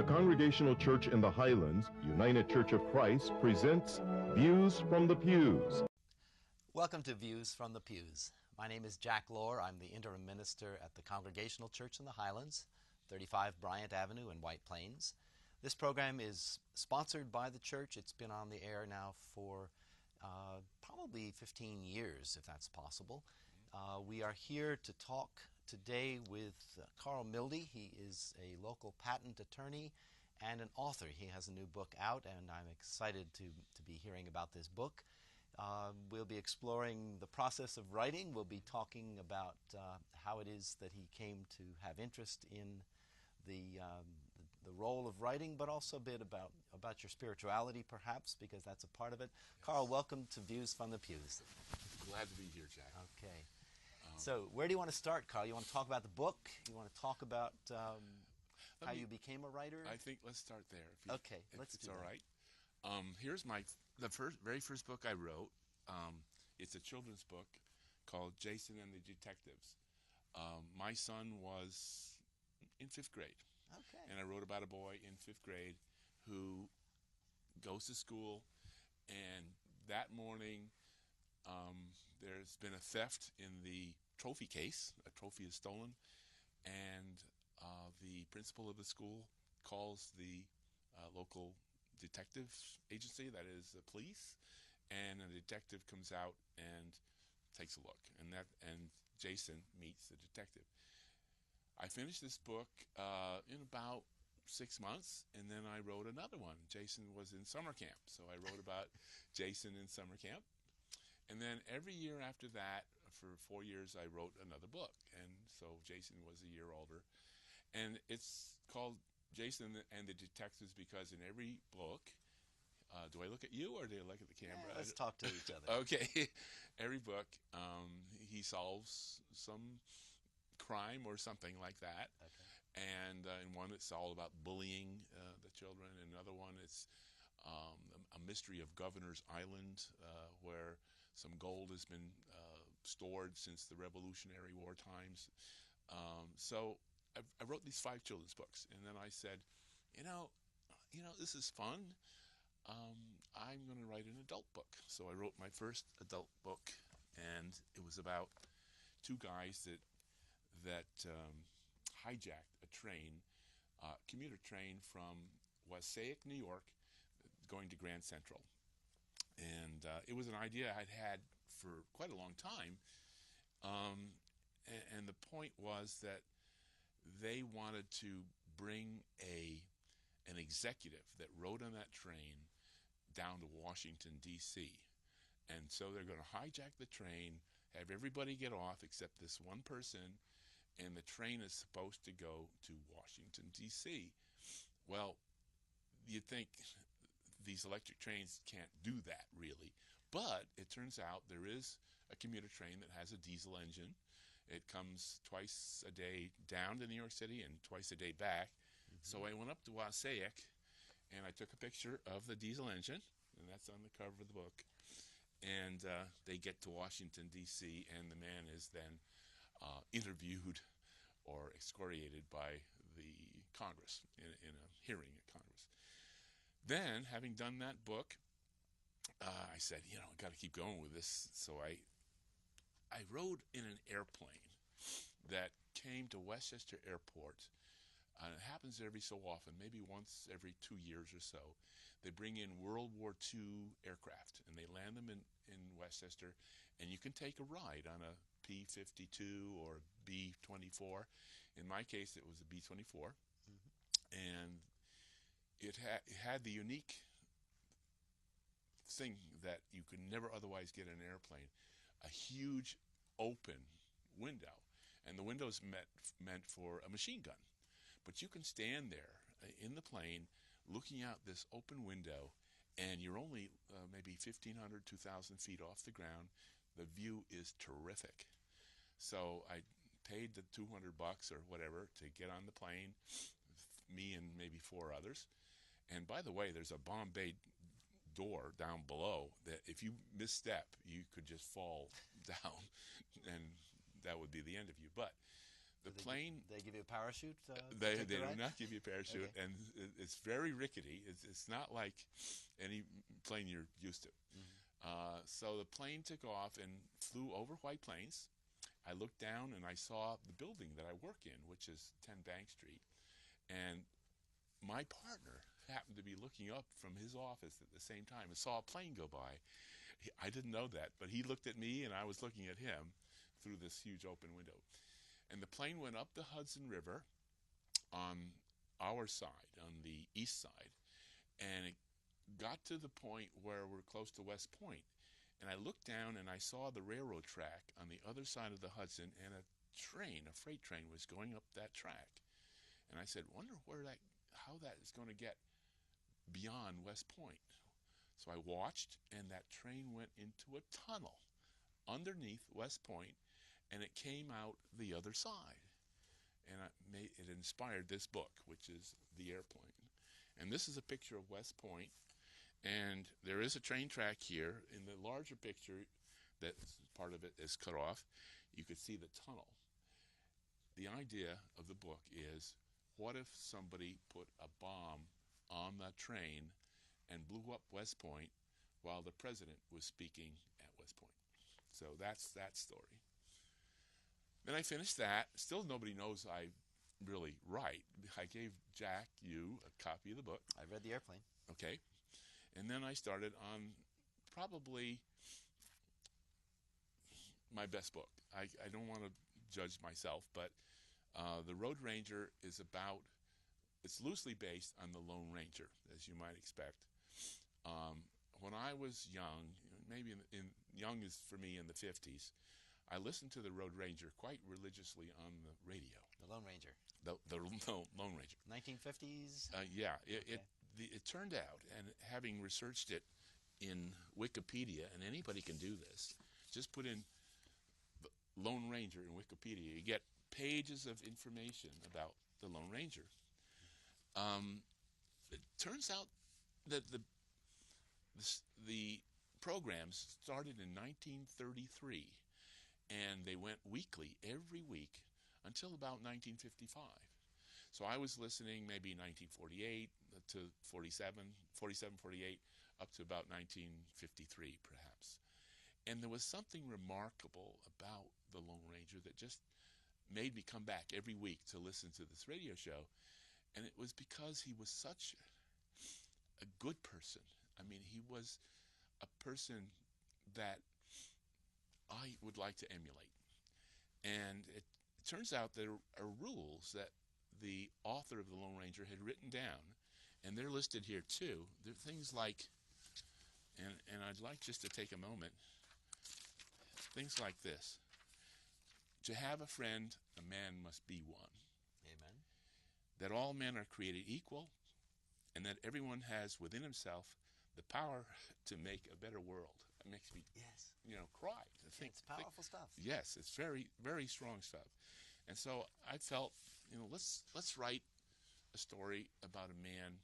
Congregational Church in the Highlands, United Church of Christ, presents Views from the Pews. Welcome to Views from the Pews. My name is Jack Lohr. I'm the interim minister at the Congregational Church in the Highlands, 35 Bryant Avenue in White Plains. This program is sponsored by the church. It's been on the air now for probably 15 years, if that's possible. We are here to talk today with Karl Milde. He is a local patent attorney and an author. He has a new book out, and I'm excited to be hearing about this book. We'll be exploring the process of writing. We'll be talking about how it is that he came to have interest in the role of writing, but also a bit about your spirituality, perhaps, because that's a part of it. Yes. Karl, welcome to Views from the Pews. Glad to be here, Jack. Okay. So where do you want to start, Karl? You want to talk about the book? You want to talk about how you became a writer? I think let's start there. Okay, let's do that. All right. Here's the very first book I wrote. It's a children's book called Jason and the Detectives. My son was in 5th grade. Okay. And I wrote about a boy in 5th grade who goes to school, and that morning there's been a theft in the trophy case. A trophy is stolen, and the principal of the school calls the local detective agency, that is the police, and a detective comes out and takes a look, and Jason meets the detective. I finished this book in about 6 months, and then I wrote another one. Jason was in summer camp, so I wrote about Jason in summer camp. And then every year after that, for 4 years, I wrote another book. And so Jason was a year older. And it's called Jason and the Detectives because in every book, do I look at you or do I look at the camera? Yeah, let's talk to each other. Okay. Every book, he solves some crime or something like that. Okay. And in one, it's all about bullying the children. In another one, it's a mystery of Governor's Island, where some gold has been stored since the Revolutionary War times. So I wrote these 5 children's books, and then I said, you know, this is fun. I'm going to write an adult book. So I wrote my first adult book, and it was about 2 guys that hijacked a train, commuter train from Wassaic, New York, going to Grand Central. And it was an idea I'd had for quite a long time. And the point was that they wanted to bring an executive that rode on that train down to Washington, D.C. And so they're going to hijack the train, have everybody get off except this one person, and the train is supposed to go to Washington, D.C. Well, you'd think these electric trains can't do that, really. But it turns out there is a commuter train that has a diesel engine. It comes twice a day down to New York City and twice a day back. Mm-hmm. So I went up to Wassaic, and I took a picture of the diesel engine, and that's on the cover of the book. And they get to Washington, D.C., and the man is then interviewed or excoriated by the Congress in a hearing at Congress. Then, having done that book, I said, I've got to keep going with this. So I rode in an airplane that came to Westchester Airport. And it happens every so often, maybe once every 2 years or so. They bring in World War II aircraft, and they land them in Westchester, and you can take a ride on a P-52 or B-24. In my case, it was a B-24. Mm-hmm. And it had the unique thing that you could never otherwise get in an airplane, a huge open window. And the window's meant for a machine gun. But you can stand there in the plane looking out this open window, and you're only maybe 1,500, 2,000 feet off the ground. The view is terrific. So I paid the $200 or whatever to get on the plane, me and maybe 4 others. And by the way, there's a bomb bay door down below that if you misstep, you could just fall down, and that would be the end of you. But The plane. They give you a parachute? They to take the do ride? not give you a parachute, Okay. and it's very rickety. It's not like any plane you're used to. So the plane took off and flew over White Plains. I looked down and I saw the building that I work in, which is 10 Bank Street. And my partner happened to be looking up from his office at the same time and saw a plane go by. I didn't know that, but he looked at me and I was looking at him through this huge open window. And the plane went up the Hudson River on our side, on the east side, and it got to the point where we're close to West Point. And I looked down and I saw the railroad track on the other side of the Hudson, and a freight train was going up that track. And I said, wonder how that is going to get beyond West Point. So I watched, and that train went into a tunnel underneath West Point, and it came out the other side. And it inspired this book, which is The Airplane. And this is a picture of West Point, and there is a train track here. In the larger picture, that part of it is cut off, you could see the tunnel. The idea of the book is, what if somebody put a bomb on that train and blew up West Point while the president was speaking at West Point? So that's that story. Then I finished that. Still nobody knows I really write. I gave Jack, you, a copy of the book. I read The Airplane. Okay. And then I started on probably my best book. I don't want to judge myself, but The Road Ranger is it's loosely based on The Lone Ranger, as you might expect. When I was young, maybe young is for me in the 50s, I listened to The Road Ranger quite religiously on the radio. The Lone Ranger. The Lone Ranger. 1950s? Yeah. Okay. It turned out, and having researched it in Wikipedia, and anybody can do this, just put in the Lone Ranger in Wikipedia. You get pages of information about the Lone Ranger. It turns out that the programs started in 1933, and they went weekly, every week, until about 1955. So I was listening maybe 1948 to 47, 48, up to about 1953, perhaps. And there was something remarkable about the Lone Ranger that just made me come back every week to listen to this radio show. And it was because he was such a good person. I mean, he was a person that I would like to emulate. And it turns out there are rules that the author of The Lone Ranger had written down, and they're listed here too. There are things like, and I'd like just to take a moment, things like this. To have a friend, a man must be one. Amen. That all men are created equal, and that everyone has within himself the power to make a better world. It makes me, Yes. Cry. It's powerful stuff. Yes, it's very, very strong stuff. And so I felt, let's write a story about a man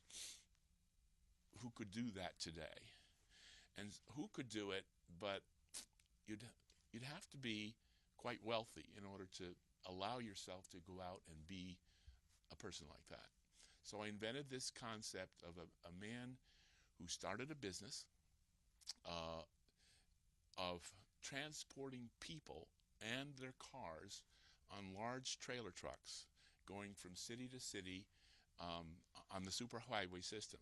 who could do that today. And who could do it, but you'd have to be quite wealthy in order to allow yourself to go out and be a person like that. So I invented this concept of a man who started a business of transporting people and their cars on large trailer trucks going from city to city on the superhighway system.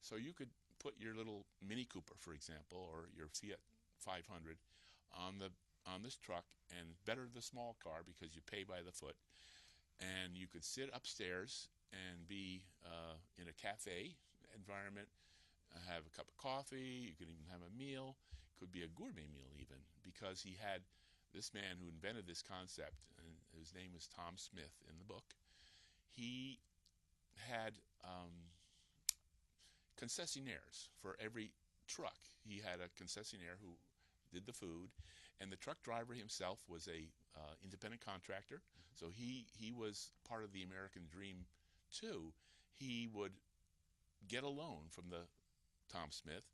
So you could put your little Mini Cooper, for example, or your Fiat 500 on this truck, and better the small car because you pay by the foot. And you could sit upstairs and be in a cafe environment, have a cup of coffee. You could even have a meal. Could be a gourmet meal even, because he had this man who invented this concept, and his name was Tom Smith in the book. He had concessionaires for every truck. He had a concessionaire who did the food, and the truck driver himself was a independent contractor. So he was part of the American dream too. He would get a loan from the Tom Smith,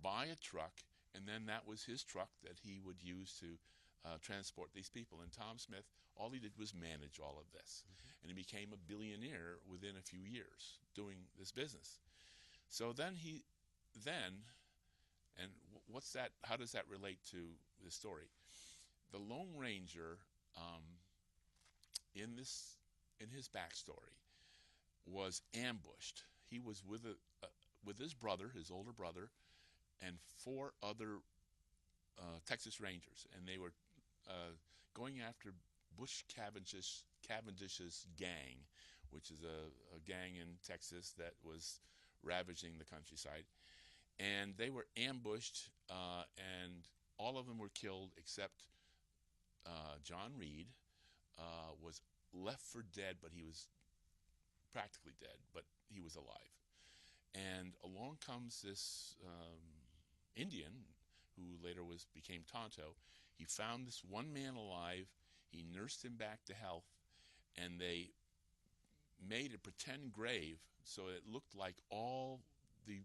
buy a truck, and then that was his truck that he would use to transport these people. And Tom Smith, all he did was manage all of this. And he became a billionaire within a few years doing this business. So and what's that? How does that relate to the story? The Lone Ranger, in his backstory, was ambushed. He was with his brother, his older brother, and 4 other Texas Rangers, and they were going after Bush Cavendish's gang, which is a gang in Texas that was ravaging the countryside. And they were ambushed, and all of them were killed except John Reed was left for dead, but he was practically dead, but he was alive. And along comes this Indian, who later became Tonto. He found this one man alive. He nursed him back to health, and they made a pretend grave so it looked like all the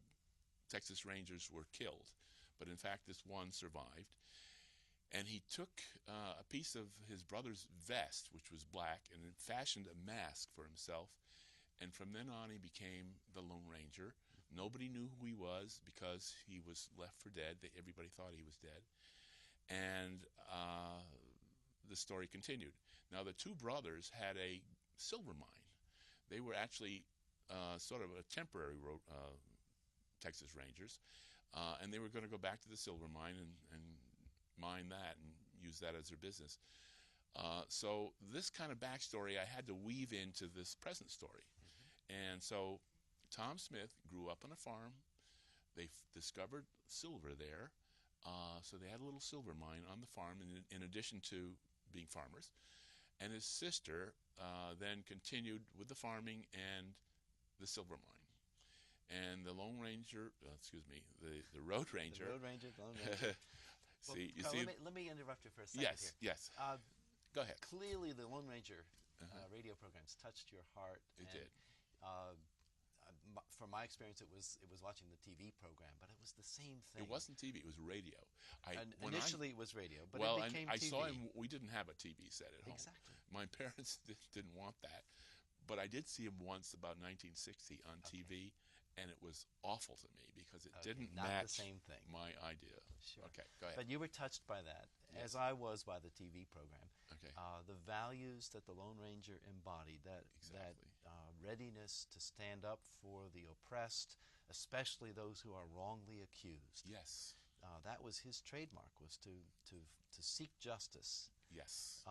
Texas Rangers were killed. But in fact, this one survived. And he took a piece of his brother's vest, which was black, and fashioned a mask for himself. And from then on, he became the Lone Ranger. Nobody knew who he was because he was left for dead. Everybody thought he was dead. And the story continued. Now, the 2 brothers had a silver mine. They were actually sort of a temporary Texas Rangers, and they were going to go back to the silver mine and mine that and use that as their business. So this kind of backstory I had to weave into this present story. And so Tom Smith grew up on a farm. They discovered silver there. So they had a little silver mine on the farm in addition to being farmers. And his sister then continued with the farming and the silver mine. And the Lone Ranger, the Road Ranger. The Road Ranger, the Lone Ranger. Let me interrupt you for a second here. Yes. Go ahead. Clearly, the Lone Ranger radio programs touched your heart. It did. From my experience, it was watching the TV program, but it was the same thing. It wasn't TV; it was radio. Initially, it was radio, but it became I TV. saw him. We didn't have a TV set at home. Exactly. My parents didn't want that, but I did see him once about 1960 on TV, and it was awful to me because it didn't match the same thing. My idea. Sure. Okay, go ahead. But you were touched by that, Yes. as I was by the TV program. Okay. The values that the Lone Ranger embodied, that readiness to stand up for the oppressed, especially those who are wrongly accused. Yes. That was his trademark, was to seek justice. Yes.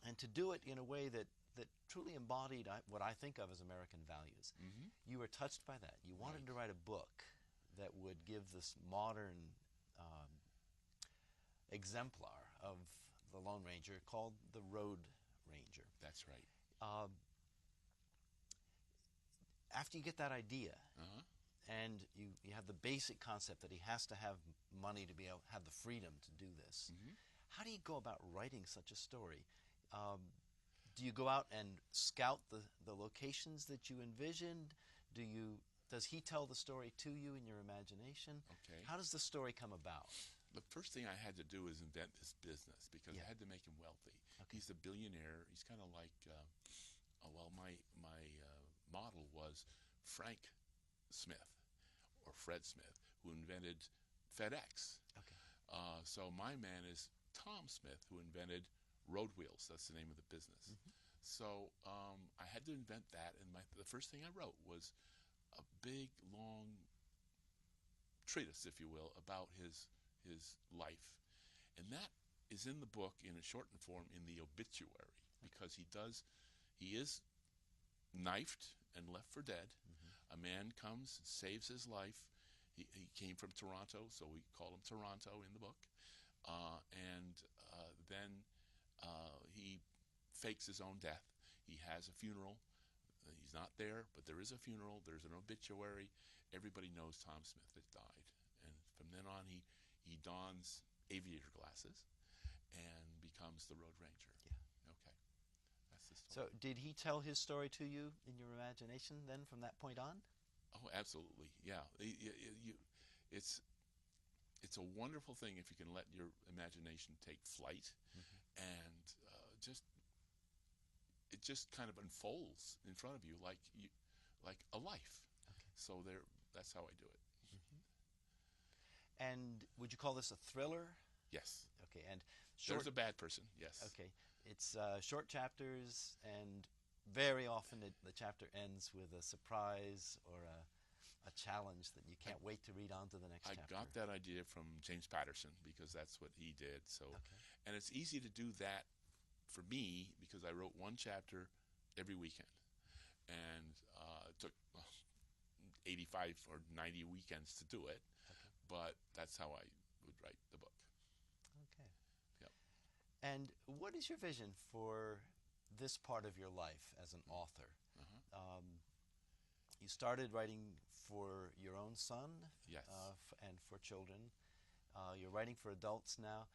And to do it in a way that truly embodied what I think of as American values. Mm-hmm. You were touched by that. You wanted to write a book that would give this modern exemplar of the Lone Ranger called the Road Ranger. That's right. After you get that idea, and you have the basic concept that he has to have money to be able to have the freedom to do this, how do you go about writing such a story? Do you go out and scout the locations that you envisioned? Does he tell the story to you in your imagination? Okay. How does the story come about? The first thing I had to do is invent this business because I had to make him wealthy. Okay. He's a billionaire. He's kind of like, my model was Frank Smith or Fred Smith, who invented FedEx. Okay. So my man is Tom Smith, who invented Road Wheels. That's the name of the business. So I had to invent that, and the first thing I wrote was a big, long treatise, if you will, about his life. And that is in the book in a shortened form in the obituary, because he is knifed and left for dead. A man comes, saves his life. He came from Toronto, so we call him Toronto in the book. And then he fakes his own death. He has a funeral. He's not there, but there is a funeral. There's an obituary. Everybody knows Tom Smith has died. And from then on, he dons aviator glasses and becomes the Road Ranger. Yeah. Okay. That's the story. So did he tell his story to you in your imagination then from that point on? Oh, absolutely. Yeah. it's a wonderful thing if you can let your imagination take flight, and it just kind of unfolds in front of you like a life. Okay. So that's how I do it. And would you call this a thriller? Yes. Okay, and short. There's a bad person. Yes. Okay, it's short chapters, and very often the chapter ends with a surprise or a challenge that you can't wait to read on to the next I chapter. got that idea from James Patterson because that's what he did. So, Okay. and it's easy to do that for me because I wrote one chapter every weekend, and it took 85 or 90 weekends to do it. Okay. But that's how I would write the book. Okay. Yep. And what is your vision for this part of your life as an author? You started writing for your own son, Yes. and for children. You're writing for adults now.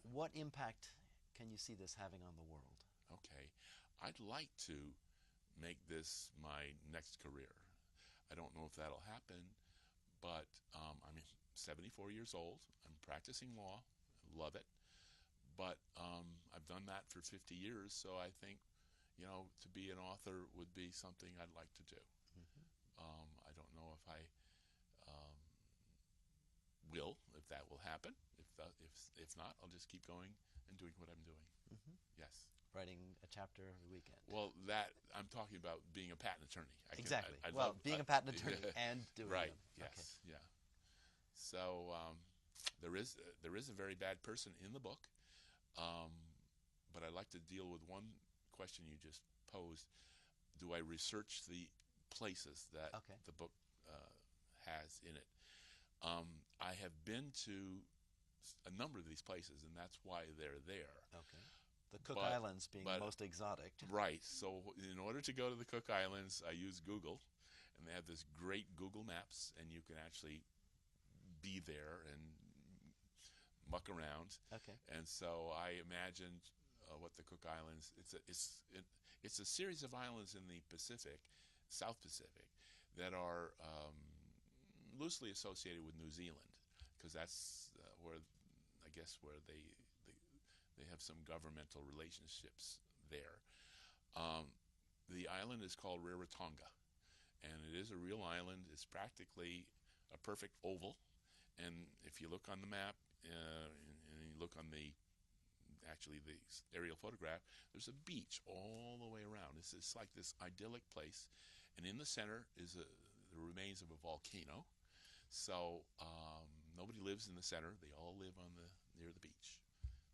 What impact can you see this having on the world? Okay. I'd like to make this my next career. I don't know if that'll happen, but I'm 74 years old. I'm practicing law. I love it. But I've done that for 50 years, so I think, to be an author would be something I'd like to do. I don't know if I if that will happen. If not, I'll just keep going and doing what I'm doing. Yes. Writing a chapter every weekend. Well, that I'm talking about being a patent attorney. Exactly. I well, love, being a patent attorney and doing right. them. Yes. Okay. Yeah. So there is a very bad person in the book, but I'd like to deal with one question you just posed. Do I research the places that the book has in it? I have been to a number of these places, and that's why they're there. Okay. The Cook Islands being the most exotic. Right. So in order to go to the Cook Islands, I use Google, and they have this great Google Maps, and you can actually be there and muck around. Okay. And so I imagined what the Cook Islands. It's a series of islands in the Pacific, South Pacific, that are loosely associated with New Zealand, because that's where they have some governmental relationships there. The island is called Rarotonga, and it is a real island. It's practically a perfect oval, and if you look on the map and you look on the aerial photograph, there's a beach all the way around. It's like this idyllic place, and in the center is the remains of a volcano. So nobody lives in the center. They all live near the beach.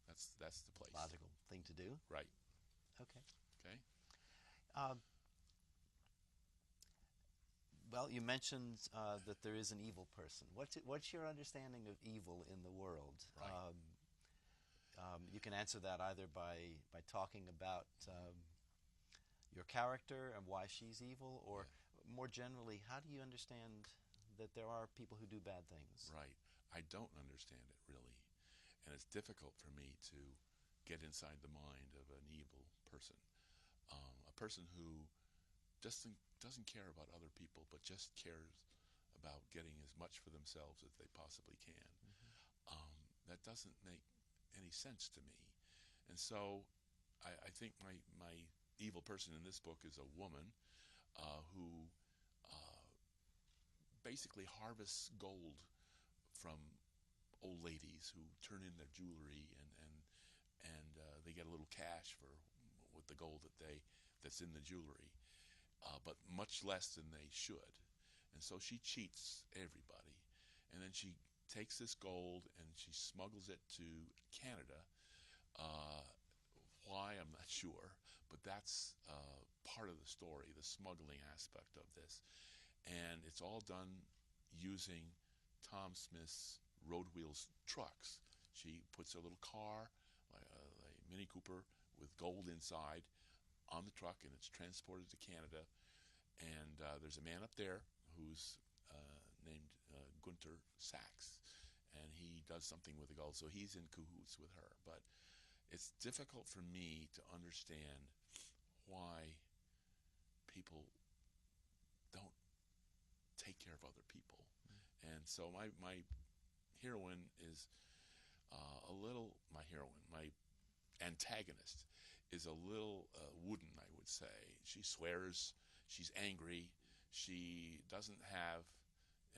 That's the place. Logical thing to do. Right. Okay. Okay. Well, you mentioned that there is an evil person. What's your understanding of evil in the world? Right. You can answer that either by talking about your character and why she's evil, or more generally, how do you understand that there are people who do bad things? Right. I don't understand it really, and it's difficult for me to get inside the mind of an evil person, a person who doesn't care about other people, but just cares about getting as much for themselves as they possibly can. That doesn't make any sense to me, and so I think my evil person in this book is a woman who basically harvests gold from old ladies who turn in their jewelry, and they get a little cash with the gold that's in the jewelry, but much less than they should. And so she cheats everybody, and then she takes this gold and she smuggles it to Canada. Why, I'm not sure, but that's part of the story, the smuggling aspect of this. And it's all done using Tom Smith's Road Wheels trucks. She puts a little car, a Mini Cooper with gold inside, on the truck, and it's transported to Canada. And there's a man up there who's named Gunter Sachs, and he does something with the gold, so he's in cahoots with her. But it's difficult for me to understand why people don't take care of other people. And so my heroine is my antagonist is a little wooden, I would say. She swears, she's angry, she doesn't have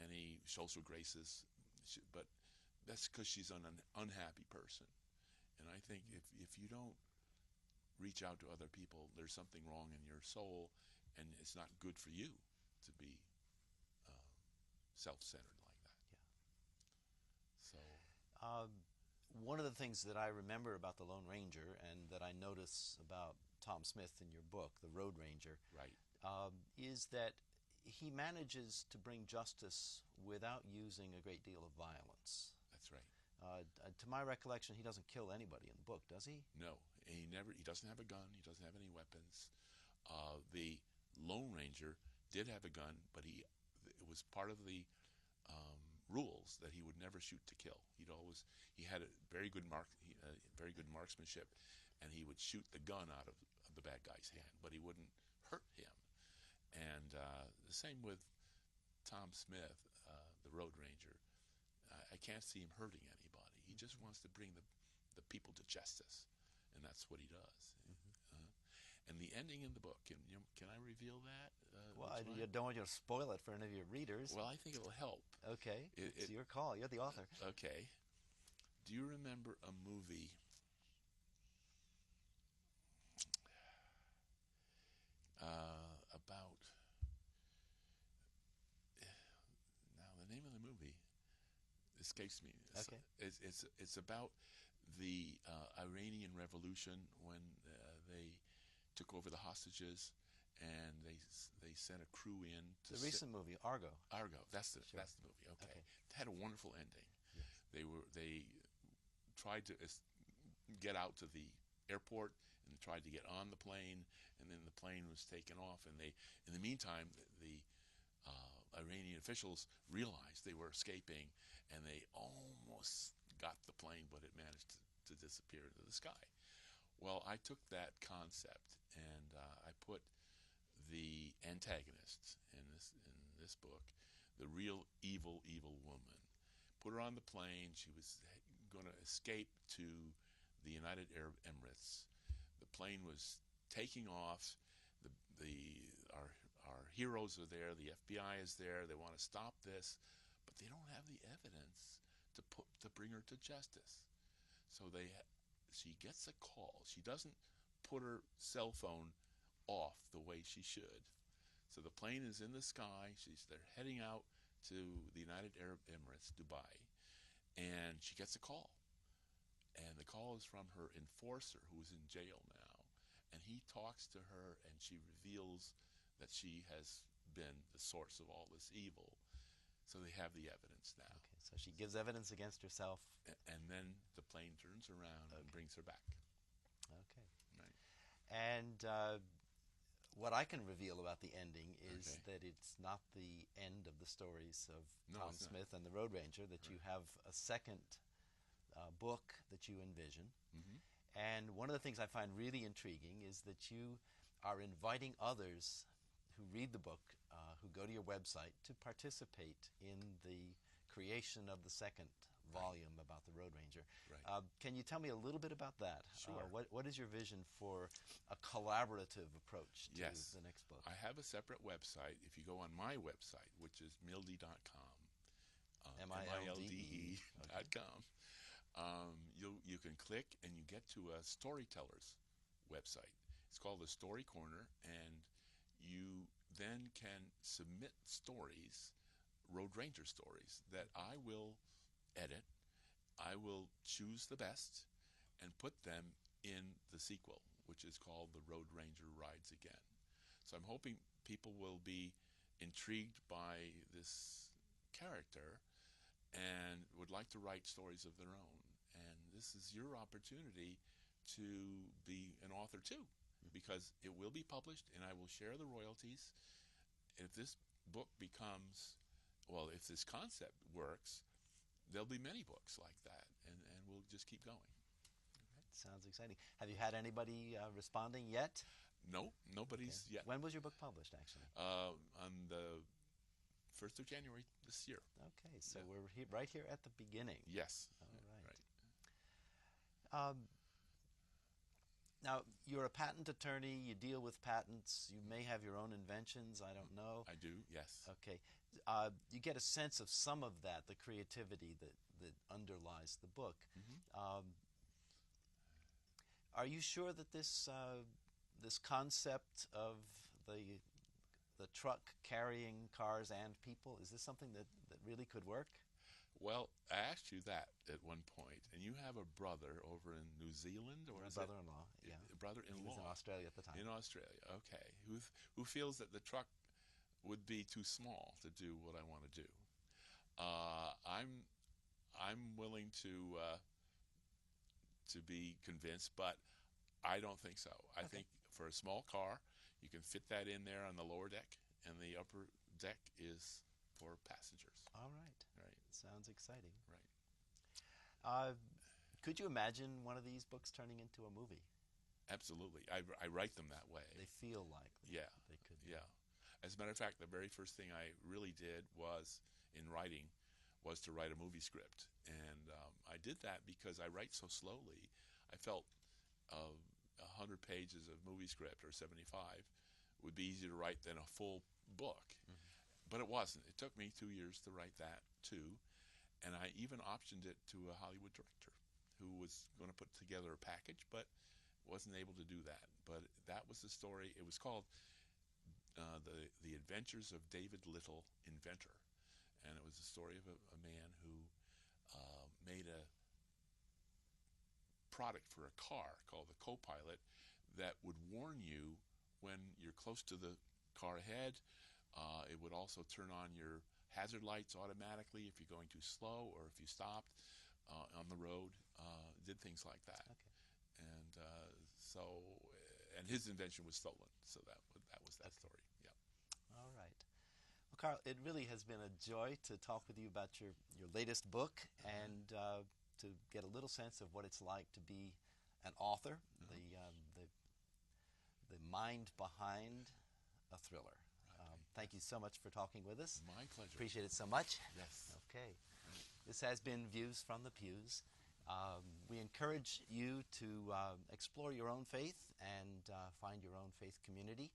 any social graces, but that's because she's an unhappy person. And I think if you don't reach out to other people, there's something wrong in your soul, and it's not good for you to be self-centered like that. Yeah. So, one of the things that I remember about the Lone Ranger, and that I notice about Tom Smith in your book, The Road Ranger, right. Is that he manages to bring justice without using a great deal of violence. That's right. To my recollection, he doesn't kill anybody in the book, does he? No, he never. He doesn't have a gun. He doesn't have any weapons. The Lone Ranger did have a gun, but it was part of the rules that he would never shoot to kill. He had a very good marksmanship, and he would shoot the gun out of the bad guy's hand, but he wouldn't hurt him. And the same with Tom Smith, the Road Ranger. I can't see him hurting anybody. He just wants to bring the people to justice, and that's what he does. And the ending in the book, can I reveal that? Well, I don't want you to spoil it for any of your readers. Well, I think it'll help. Okay, it's your call. You're the author. Okay. Do you remember a movie about... Now, the name of the movie escapes me. Okay. It's about the Iranian Revolution when they took over the hostages, and they sent a crew in to The recent movie, Argo. Argo, that's the Sure. movie. Okay. Okay. It had a wonderful ending. Yes. They tried to get out to the airport and tried to get on the plane, and then the plane was taken off. And in the meantime, the Iranian officials realized they were escaping, and they almost got the plane, but it managed to disappear into the sky. Well, I took that concept and I put the antagonist in this book, the real evil woman. Put her on the plane. She was going to escape to the United Arab Emirates. The plane was taking off. Our heroes are there. The FBI is there. They want to stop this, but they don't have the evidence to bring her to justice. So she gets a call. She doesn't put her cell phone off the way she should. So the plane is in the sky. They're heading out to the United Arab Emirates, Dubai, and she gets a call. And the call is from her enforcer, who is in jail now. And he talks to her, and she reveals that she has been the source of all this evil. So they have the evidence now. Okay, so she gives evidence against herself. And then the plane turns around and brings her back. Okay. Right. And what I can reveal about the ending is Okay. that it's not the end of the stories of No, Tom it's not. Smith and the Road Ranger, that you have a second book that you envision. Mm-hmm. And one of the things I find really intriguing is that you are inviting others who read the book, who go to your website, to participate in the creation of the second volume about the Road Ranger. Right. Can you tell me a little bit about that? Sure. What is your vision for a collaborative approach to Yes. the next book? I have a separate website. If you go on my website, which is milde.com, milde.com, you can click and you get to a storyteller's website. It's called the Story Corner, and you then can submit stories, Road Ranger stories, that I will edit. I will choose the best and put them in the sequel, which is called The Road Ranger Rides Again. So I'm hoping people will be intrigued by this character and would like to write stories of their own. And this is your opportunity to be an author too, because it will be published and I will share the royalties. If this book becomes, well, if this concept works, there'll be many books like that, and we'll just keep going. Sounds exciting. Have you had anybody responding yet? No, nobody's yet. When was your book published, actually? On the 1st of January this year. Okay, so Yeah. we're right here at the beginning. Yes. All right. Right. Now, you're a patent attorney. You deal with patents. You may have your own inventions. I don't know. I do, yes. Okay. You get a sense of some of that, the creativity that underlies the book. Are you sure that this concept of the truck carrying cars and people, is this something that really could work? Well, I asked you that at one point, and you have a brother over in New Zealand, or My is brother-in-law, it? yeah. A brother-in-law. He was in Australia at the time. In Australia, okay. Who feels that the truck would be too small to do what I want to do. I'm willing to be convinced, but I don't think so. I think for a small car, you can fit that in there on the lower deck, and the upper deck is for passengers. All right. Right. Sounds exciting. Right. Could you imagine one of these books turning into a movie? Absolutely. I write them that way. They feel like Yeah. they could. Yeah. As a matter of fact, the very first thing I really did was, in writing, was to write a movie script. And I did that because I write so slowly. I felt 100 pages of movie script, or 75, would be easier to write than a full book. But it wasn't. It took me 2 years to write that, too. And I even optioned it to a Hollywood director who was going to put together a package, but wasn't able to do that. But that was the story. It was called The Adventures of David Little, Inventor. And it was the story of a man who made a product for a car called the Co-Pilot that would warn you when you're close to the car ahead. It would also turn on your hazard lights automatically if you're going too slow or if you stopped on the road. Did things like that. Okay. And his invention was stolen. So that was that story. Yeah. All right. Well, Karl, it really has been a joy to talk with you about your latest book and to get a little sense of what it's like to be an author, the mind behind a thriller. Thank you so much for talking with us. My pleasure. Appreciate it so much. Yes. Okay. This has been Views from the Pews. We encourage you to explore your own faith and find your own faith community.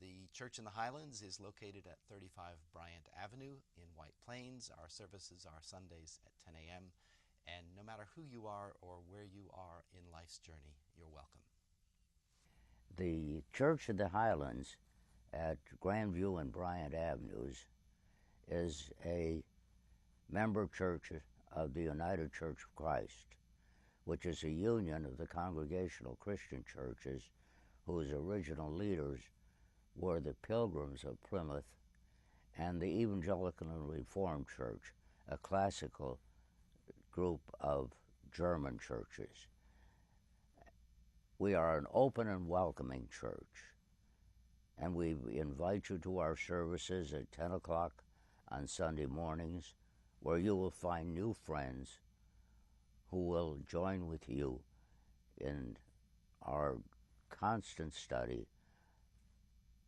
The Church in the Highlands is located at 35 Bryant Avenue in White Plains. Our services are Sundays at 10 a.m. And no matter who you are or where you are in life's journey, you're welcome. The Church of the Highlands at Grandview and Bryant Avenues is a member church of the United Church of Christ, which is a union of the Congregational Christian churches whose original leaders were the Pilgrims of Plymouth and the Evangelical and Reformed Church, a classical group of German churches. We are an open and welcoming church, and we invite you to our services at 10 o'clock on Sunday mornings, where you will find new friends who will join with you in our constant study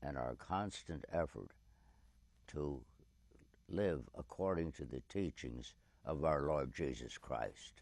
and our constant effort to live according to the teachings of our Lord Jesus Christ.